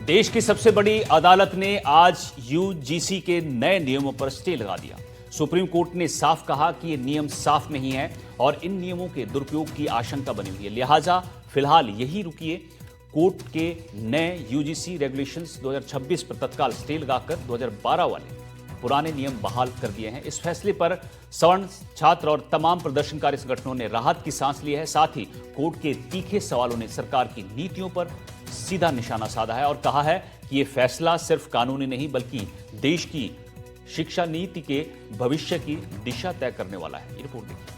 देश की सबसे बड़ी अदालत ने आज यूजीसी के नए नियमों पर स्टे लगा दिया। सुप्रीम कोर्ट ने साफ कहा कि ये नियम साफ नहीं है और इन नियमों के दुरुपयोग की आशंका बनी हुई है, लिहाजा फिलहाल यही रुकिए। कोर्ट के नए यूजीसी रेगुलेशंस 2026 पर तत्काल स्टे लगाकर 2012 वाले पुराने नियम बहाल कर दिए हैं। इस फैसले पर सवर्ण, छात्र और तमाम प्रदर्शनकारी संगठनों ने राहत की सांस ली है। साथ ही कोर्ट के तीखे सवालों ने सरकार की नीतियों पर सीधा निशाना साधा है और कहा है कि यह फैसला सिर्फ कानूनी नहीं बल्कि देश की शिक्षा नीति के भविष्य की दिशा तय करने वाला है। ये रिपोर्ट देखिए।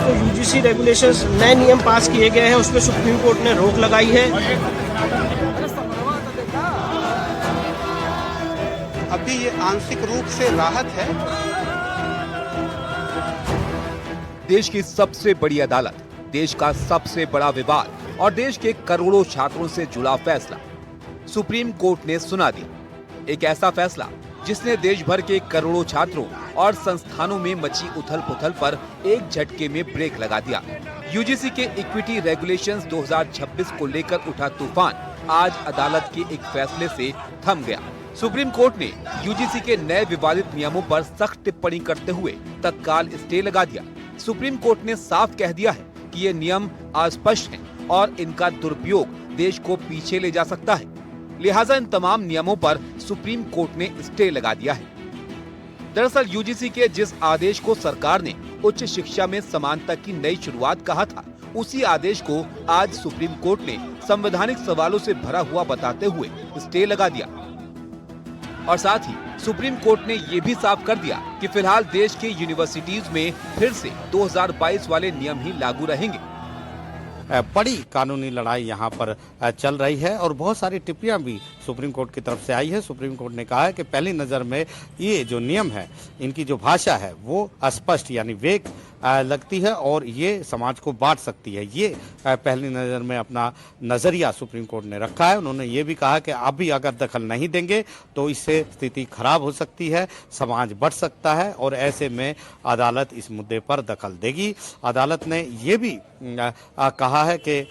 तो यूजीसी रेगुलेशंस नए नियम पास किए गए हैं, उसमें सुप्रीम कोर्ट ने रोक लगाई है। अभी ये आंशिक रूप से राहत है। देश की सबसे बड़ी अदालत, देश का सबसे बड़ा विवाद और देश के करोड़ों छात्रों से जुड़ा फैसला सुप्रीम कोर्ट ने सुना दिया। एक ऐसा फैसला जिसने देश भर के करोड़ों छात्रों और संस्थानों में मची उथल पुथल पर एक झटके में ब्रेक लगा दिया। यूजीसी के इक्विटी रेगुलेशंस 2026 को लेकर उठा तूफान आज अदालत के एक फैसले से थम गया। सुप्रीम कोर्ट ने यूजीसी के नए विवादित नियमों पर सख्त टिप्पणी करते हुए तत्काल स्टे लगा दिया। सुप्रीम कोर्ट ने साफ कह दिया है कि ये नियम अस्पष्ट हैं और इनका दुरुपयोग देश को पीछे ले जा सकता है, लिहाजा इन तमाम नियमों पर सुप्रीम कोर्ट ने स्टे लगा दिया है। दरअसल यूजीसी के जिस आदेश को सरकार ने उच्च शिक्षा में समानता की नई शुरुआत कहा था, उसी आदेश को आज सुप्रीम कोर्ट ने संवैधानिक सवालों से भरा हुआ बताते हुए स्टे लगा दिया। और साथ ही सुप्रीम कोर्ट ने ये भी साफ कर दिया कि फिलहाल देश के यूनिवर्सिटीज में फिर से 2022 वाले नियम ही लागू रहेंगे। बड़ी कानूनी लड़ाई यहाँ पर चल रही है और बहुत सारी टिप्पणियां भी सुप्रीम कोर्ट की तरफ से आई है। सुप्रीम कोर्ट ने कहा है कि पहली नज़र में ये जो नियम है, इनकी जो भाषा है वो अस्पष्ट यानी वेग लगती है और ये समाज को बांट सकती है। ये पहली नज़र में अपना नज़रिया सुप्रीम कोर्ट ने रखा है। उन्होंने ये भी कहा कि अभी अगर दखल नहीं देंगे तो इससे स्थिति खराब हो सकती है, समाज बढ़ सकता है और ऐसे में अदालत इस मुद्दे पर दखल देगी। अदालत ने ये भी कहा है कि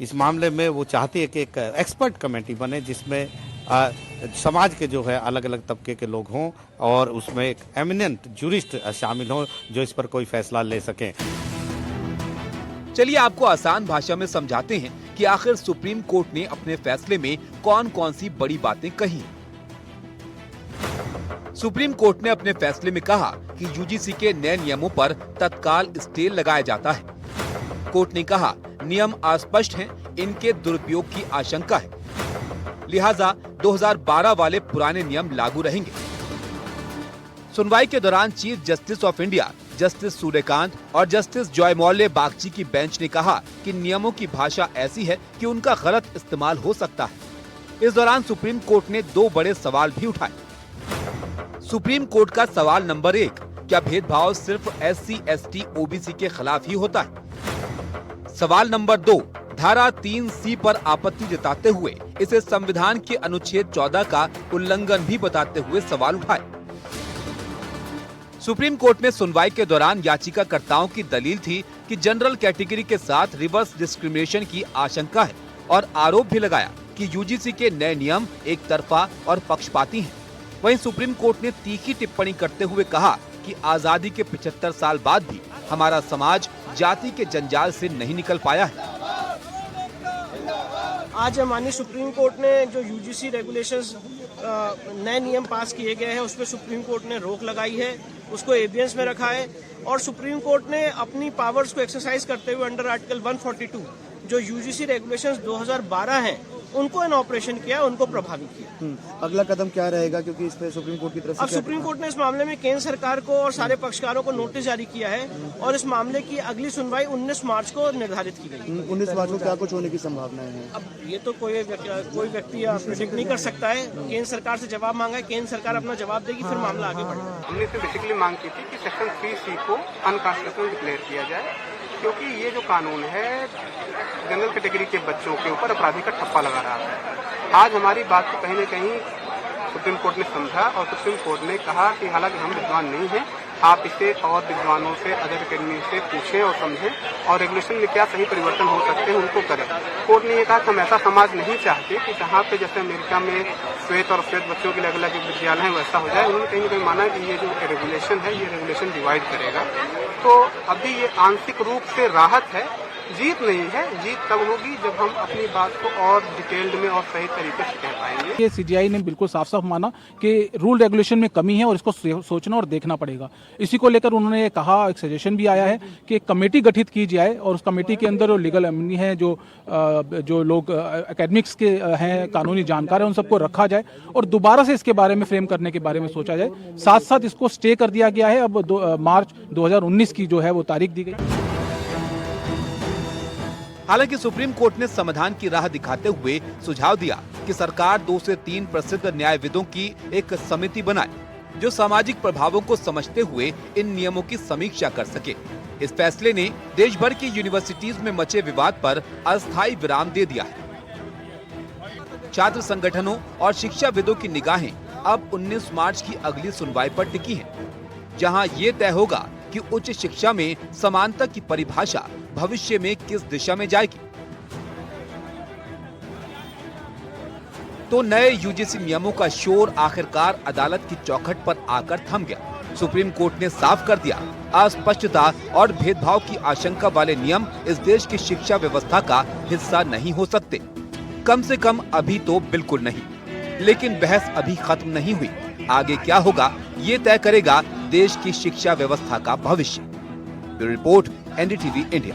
इस मामले में वो चाहती है कि एक एक्सपर्ट कमेटी बने जिसमें समाज के जो है अलग अलग तबके के लोग हों और उसमें एक एमिनेंट जूरिस्ट शामिल हों जो इस पर कोई फैसला ले सकें। चलिए आपको आसान भाषा में समझाते हैं कि आखिर सुप्रीम कोर्ट ने अपने फैसले में कौन कौन सी बड़ी बातें कही। सुप्रीम कोर्ट ने अपने फैसले में कहा कि यूजीसी के नए नियमों पर तत्काल स्टे लगाया जाता है। कोर्ट ने कहा नियम अस्पष्ट हैं, इनके दुरुपयोग की आशंका है, लिहाजा 2012 वाले पुराने नियम लागू रहेंगे। सुनवाई के दौरान chief justice of India justice Suryakant और जस्टिस जयमौल्या बागची की बेंच ने कहा कि नियमों की भाषा ऐसी है कि उनका गलत इस्तेमाल हो सकता है। इस दौरान सुप्रीम कोर्ट ने दो बड़े सवाल भी उठाए। सुप्रीम कोर्ट का सवाल नंबर 1, क्या भेदभाव सिर्फ SC, ST, OBC के खिलाफ ही होता है? सवाल नंबर 2, धारा 3C पर आपत्ति जताते हुए इसे संविधान के अनुच्छेद 14 का उल्लंघन भी बताते हुए सवाल उठाए। सुप्रीम कोर्ट में सुनवाई के दौरान याचिकाकर्ताओं की दलील थी कि जनरल कैटेगरी के साथ रिवर्स डिस्क्रिमिनेशन की आशंका है और आरोप भी लगाया कि यूजीसी के नए नियम एक तरफा और पक्षपाती हैं। वहीं सुप्रीम कोर्ट ने तीखी टिप्पणी करते हुए कहा कि आजादी के 75 साल बाद भी हमारा समाज जाति के जंजाल से नहीं निकल पाया है। आज माननीय सुप्रीम कोर्ट ने जो यूजीसी रेगुलेशंस नए नियम पास किए गए हैं, उसमें सुप्रीम कोर्ट ने रोक लगाई है, उसको एबियंस में रखा है और सुप्रीम कोर्ट ने अपनी पावर्स को एक्सरसाइज करते हुए अंडर आर्टिकल 142 जो यूजीसी रेगुलेशंस 2012 हैं उनको इन ऑपरेशन किया, उनको प्रभावित किया। अगला कदम क्या रहेगा, क्योंकि इस पे सुप्रीम कोर्ट की तरफ से अब सुप्रीम कोर्ट ने इस मामले में केंद्र सरकार को और सारे पक्षकारों को नोटिस जारी किया है और इस मामले की अगली सुनवाई 19 मार्च को निर्धारित की गई। 19 मार्च को क्या कुछ होने की संभावनाएं हैं? अब ये तो कोई व्यक्ति प्रेडिक्ट नहीं कर सकता है। केंद्र सरकार से जवाब मांगा है, केंद्र सरकार अपना जवाब देगी, फिर मामला आगे बढ़ेगा। हमने तो बेसिकली मांग की थी कि सेक्शन 3C को अनकॉन्स्टिट्यूशनल डिक्लेयर किया जाए, क्योंकि ये जो कानून है जनरल कैटेगरी के बच्चों के ऊपर अपराधी का ठप्पा लगा रहा है। आज हमारी बात को कहीं न कहीं सुप्रीम कोर्ट ने समझा और सुप्रीम कोर्ट ने कहा कि हालांकि हम विद्वान नहीं हैं आप इसे और विद्वानों से, अदर अकेडमी से पूछें और समझें और रेगुलेशन में क्या सही परिवर्तन हो सकते हैं उनको करें। कोर्ट ने ये कहा कि हम ऐसा समाज नहीं चाहते कि जहाँ पे जैसे अमेरिका में श्वेत और श्वेत बच्चों के अलग अलग विद्यालय हैं वैसा हो जाए। उन्होंने कहीं ना कहीं माना कि ये जो रेगुलेशन है ये रेगुलेशन डिवाइड करेगा। तो अभी ये आंशिक रूप से राहत है, जीत नहीं है। जीत तब होगी जब हम अपनी बात को और डिटेल्ड में और सही तरीके से कह पाएंगे। ये सीजीआई ने बिल्कुल साफ साफ माना कि रूल रेगुलेशन में कमी है और इसको सोचना और देखना पड़ेगा। इसी को लेकर उन्होंने कहा, एक सजेशन भी आया है कि एक कमेटी गठित की जाए और उस कमेटी के अंदर लीगल एमनी है, जो लोग एकेडमिक्स के हैं, कानूनी जानकार हैं, उन सबको रखा जाए और दोबारा से इसके बारे में फ्रेम करने के बारे में सोचा जाए। साथ साथ इसको स्टे कर दिया गया है। अब मार्च 2019 की जो है वो तारीख दी गई। हालांकि सुप्रीम कोर्ट ने समाधान की राह दिखाते हुए सुझाव दिया कि सरकार 2 से 3 प्रसिद्ध न्यायविदों की एक समिति बनाए जो सामाजिक प्रभावों को समझते हुए इन नियमों की समीक्षा कर सके। इस फैसले ने देश भर की यूनिवर्सिटीज में मचे विवाद पर अस्थायी विराम दे दिया है। छात्र संगठनों और शिक्षाविदों की निगाहें अब 19 मार्च की अगली सुनवाई पर टिकी हैं, जहां ये तय होगा कि उच्च शिक्षा में समानता की परिभाषा भविष्य में किस दिशा में जाएगी। तो नए यूजीसी नियमों का शोर आखिरकार अदालत की चौखट पर आकर थम गया। सुप्रीम कोर्ट ने साफ कर दिया, अस्पष्टता और भेदभाव की आशंका वाले नियम इस देश की शिक्षा व्यवस्था का हिस्सा नहीं हो सकते। कम से कम अभी तो बिल्कुल नहीं। लेकिन बहस अभी खत्म नहीं हुई। आगे क्या होगा ये तय करेगा देश की शिक्षा व्यवस्था का भविष्य। Bureau report, NDTV India.